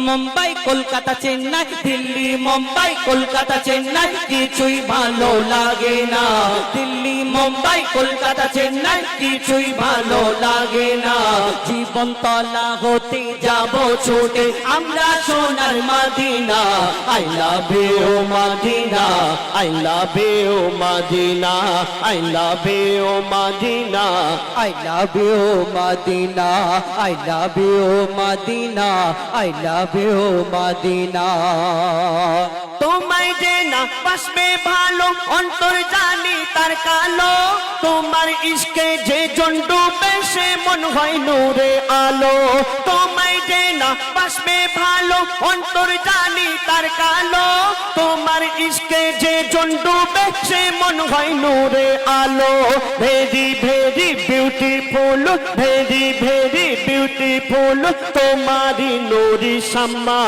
মুম্বাই কলকাতা চেন্নাই, দিল্লি মুম্বাই কলকাতা চেন্নাই, কিছুই ভালো লাগে না। দিল্লি মুম্বাই কলকাতা চেন্নাই, কিছুই ভালো লাগে না। জীবন তলা হতে যাব ছুটে আমরা সোনার Madina. I love you Madina, I love you Madina, I love you Madina, I love you Madina, I love you Madina, I love you Madina. তোমায় যে না বাসবে ভালো অন্তর জানি তার কালো, তোমার ইশকে যে জন ডুবে সে মন হয় নূরে আলো। তোমায় যে না বাসবে ভালো অন্তর জানি তার কালো, তোমার ইশকে যে জন ডুবে সে মন হয় নূরে আলো। Very very beautiful, very very beautiful, তোমারি নুরি শাম্মা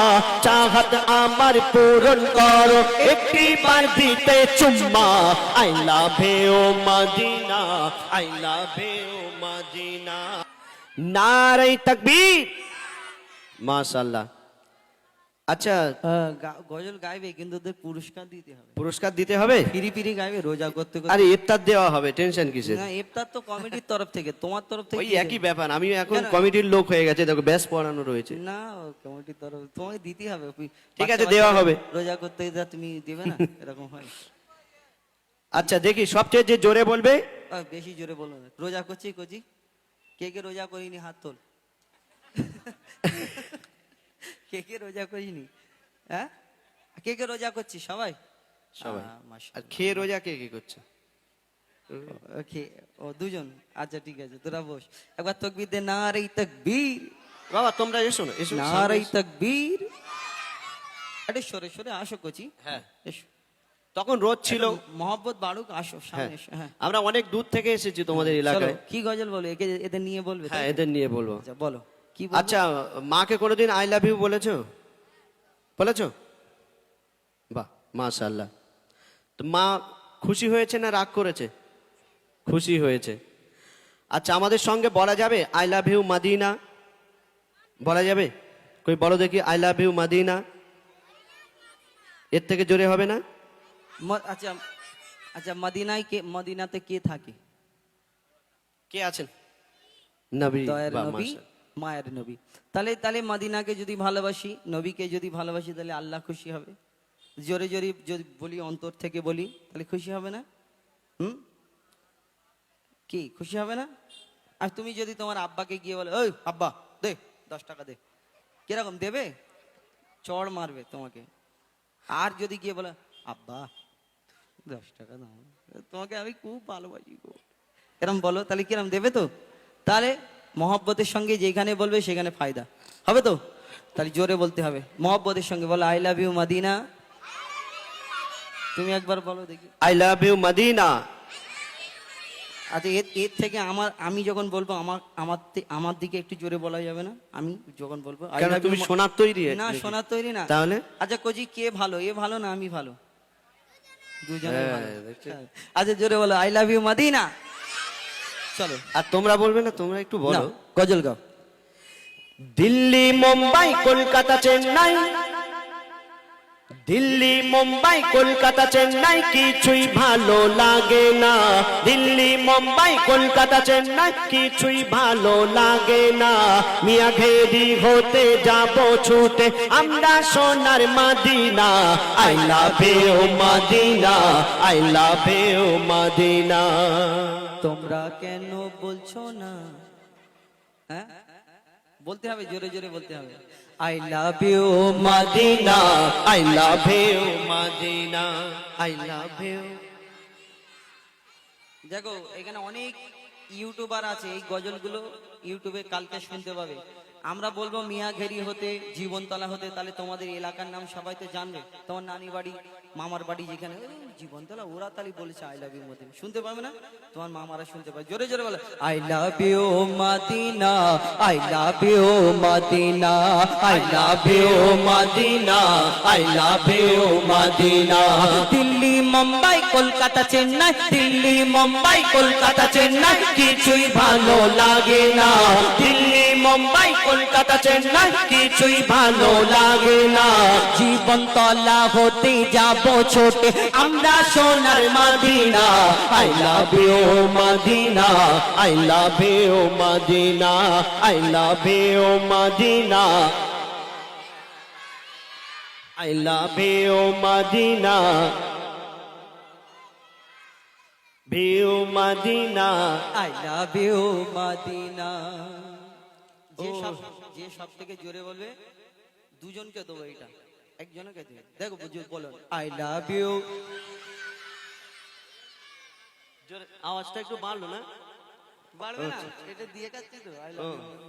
চাহত আমার পূরণ করো একটি বার দিতে চুম্মা। I love you Madina, I love you Madina. নারে তাকবীর, মাশাআল্লাহ। আচ্ছা গজল গাইবে কিন্তু ওদের পুরস্কার দিতে হবে। পুরস্কার দিতে হবে? ফিরি ফিরি গাইবে রোজা করতে করতে। আরে ইফতার দেওয়া হবে, টেনশন কিসের? না ইফতার তো কমিটির তরফ থেকে, তোমার তরফ থেকে ওই একই ব্যাপার। আমি এখন কমিটির লোক হয়ে গেছে, দেখো ব্যাস পড়ানো রয়েছে। না কমিটির তরফ তোমাকে দিতে হবে। ঠিক আছে দেওয়া হবে। রোজা করতে যা তুমি দেবে না এরকম হয়। আচ্ছা দেখি সবচেয়ে যে জোরে বলবে। বেশি জোরে বলো না। রোজা করছি কচি, কে কে রোজা করিনি হাত তোল। কে কে রোজা করিনি? হ্যাঁ কে কে রোজা করছি? সবাই সবাই। আর খেয়ে রোজা কে কে করছে? ও দুজন। আচ্ছা ঠিক আছে তোরা বস। একবার তাকবীর দে, নারে তাকবীর। বাবা তোমরা এসো না, এসো। নারে তাকবীর। আরে সরে সরে আসো কচি। হ্যাঁ এসো। তখন রোদ ছিল, মহব্বত বাড়ুক, আসো সামনে এসো। হ্যাঁ আমরা অনেক দূর থেকে এসেছি তোমাদের এলাকায়। কি গজল বলো? এদের নিয়ে বলবে? হ্যাঁ এদের নিয়ে বলবো। আচ্ছা বলো কি। আচ্ছা মাকে কোনোদিন আই লাভ ইউ বলেছো? বলেছো? বাহ মাশাআল্লাহ। তো মা খুশি হয়েছে না রাগ করেছে? খুশি হয়েছে। আচ্ছা আমাদের সঙ্গে বলা যাবে আই লাভ ইউ মদিনা? বলা যাবে? কই বলো দেখি আই লাভ ইউ মদিনা। এর থেকে জোরে হবে না? আচ্ছা আচ্ছা মদিনায় কে, মদিনাতে কে থাকে? কে আছেন? নবী, দয়ার নবী, মায়ের নবী। তাহলে তাহলে মদিনাকে যদি ভালোবাসি, নবীকে যদি ভালোবাসি, তাহলে আল্লাহ খুশি হবে। জোরে জোরে যদি বলি, অন্তর থেকে বলি, তাহলে খুশি হবে না? কি খুশি হবে না? আর তুমি যদি তোমার আব্বাকে গিয়ে বলো, ওই আব্বা দে 10 টাকা দে, কিরকম দেবে? চড় মারবে তোমাকে। আর যদি গিয়ে বলো, আব্বা 10 টাকা দাও, তোমাকে আমি খুব ভালোবাসি গো, এরকম বলো, তাহলে কিরকম দেবে? তো তাহলে মহব্বতের সঙ্গে যেখানে বলবে সেখানে ফায়দা হবে। তো তাহলে জোরে বলতে হবে, মহব্বতের সঙ্গে বলো আই লাভ ইউ মদিনা। তুমি একবার বলো দেখি আই লাভ ইউ মদিনা। আচ্ছা এর থেকে আমি যখন বলবো আমার দিকে একটু জোরে বলা যাবে না? আমি যখন বলবো তুমি শোনার তৈরি? না শোনার তৈরি না। তাহলে আচ্ছা কোজি কে ভালো, এ ভালো না আমি ভালো? দুজনে ভালো। আচ্ছা জোরে বলো আই লাভ ইউ মদিনা। চলো। আর তোমরা বলবে না? তোমরা একটু বলো, গজল গাও। দিল্লি মুম্বাই কলকাতা চেন্নাই, দিল্লি মুম্বাই কলকাতা চেন্নাই, কিছুই ভালো লাগে না। দিল্লি মুম্বাই কলকাতা চেন্নাই, কিছুই ভালো লাগে না। মিয়া ঘেরি হতে যাব ছুটে আমরা সোনার Madina. I love you Madina, I love you Madina. তোমরা কেন বলছো না? হ্যাঁ বলতে হবে, জোরে জোরে বলতে হবে। I love you Madina, I love you Madina, I love you. দেখো এখানে অনেক ইউটিউবার আছে, এই গজলগুলো ইউটিউবে কালকে শুনতে পাবে। আমরা বলবো মিয়া ঘেরি হতে, জীবনতলা হতে, তাহলে তোমাদের এলাকার নাম সবাই তো জানবে। তোমার নানি বাড়ি, মামার বাড়ি যেখানে জীবনতলা, ওরা তাহলে বলেছে আই লাভ ইউ মদিনা, শুনতে পাবে না? তোমার মামারা শুনতে পাবে। জোরে জোরে বলে I love you Madina, I love you Madina, I love you Madina, I love you Madina. Delhi Mumbai Kolkata Chennai, Delhi Mumbai Kolkata Chennai, কিছুই ভালো লাগে না। দিল্লি মুম্বাই কলকাতা চেন্নাই কিছুই ভালো লাগে না জীবন তলা হতে যাব ছোটে আমরা সোনার Madina I love you Madina I love you Madina I love you Madina I love you, Madina. View Madina. I love you Madina. যে সব থেকে জোরে বলবে দুজনকে দেবো, এটা একজনকে দেবে। দেখো বলো আই লাভ ইউ। আওয়াজটা একটু বাড়লো না? বাড়বে না, এটা দিয়ে কাটছি তো। আই লাভ ইউ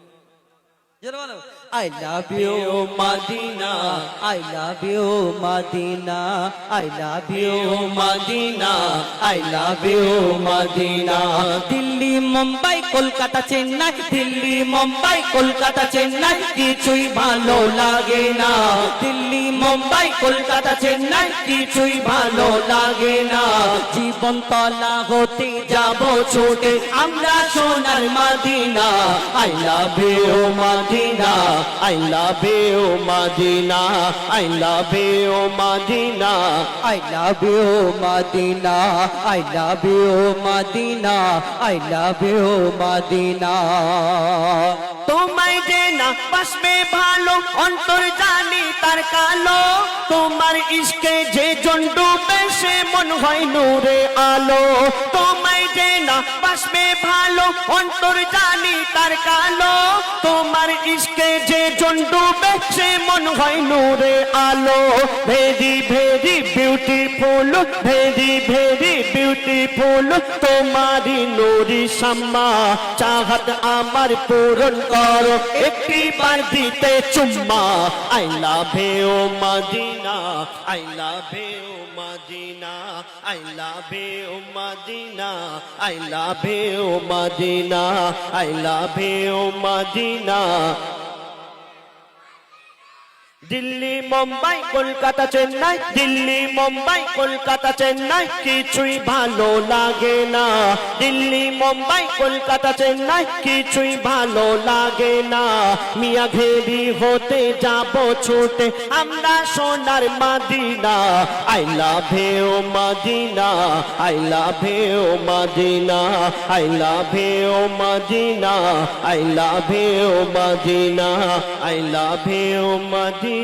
জোরে বলো I love you, Madina. I love you Madina. I love you Madina. I love you, Madina. Delhi Mumbai Kolkata Chennai Delhi Mumbai Kolkata Chennai কিছুই ভালো লাগে না দিল্লি মুম্বাই কলকাতা চেন্নাই কিছুই ভালো লাগে না জীবন তলা হতে যাব ছোটে আমরা সোনার Madina I love you, Madina. I love you, Madina. I love you, Madina. I love you, Madina. I love you, Madina. I love you, Madina. তোমায় যে না বাসবে ভালো অন্তর জানি তার কালো তোমার ইশকে যে জন ডুবে সে মন হয় নূরে আলো তোমায় যে না বাসবে ভালো অন্তর জানি তার কালো তোমার ইশকে যে জন ডুবে সে মন হয় নূরে আলো very very beautiful very very beautiful তোমারি নুরি শাম্মা চাহত আমার পূরণ করো একটি বার দিতে চুম্মা I love you, Madina. I love you, Madina. I love you, Madina. I love you, Madina. I love you, Madina. Delhi Mumbai Kolkata Chennai Delhi Mumbai Kolkata Chennai কিছুই ভালো লাগে না দিল্লি মুম্বাই কলকাতা চেন্নাই কিছুই ভালো লাগে না মিয়া ঘেরি হতে যাব ছুটে আমরা সোনার Madina I love you, Madina. I love you, Madina. I love you, Madina. I love you, Madina. I love you, Madina.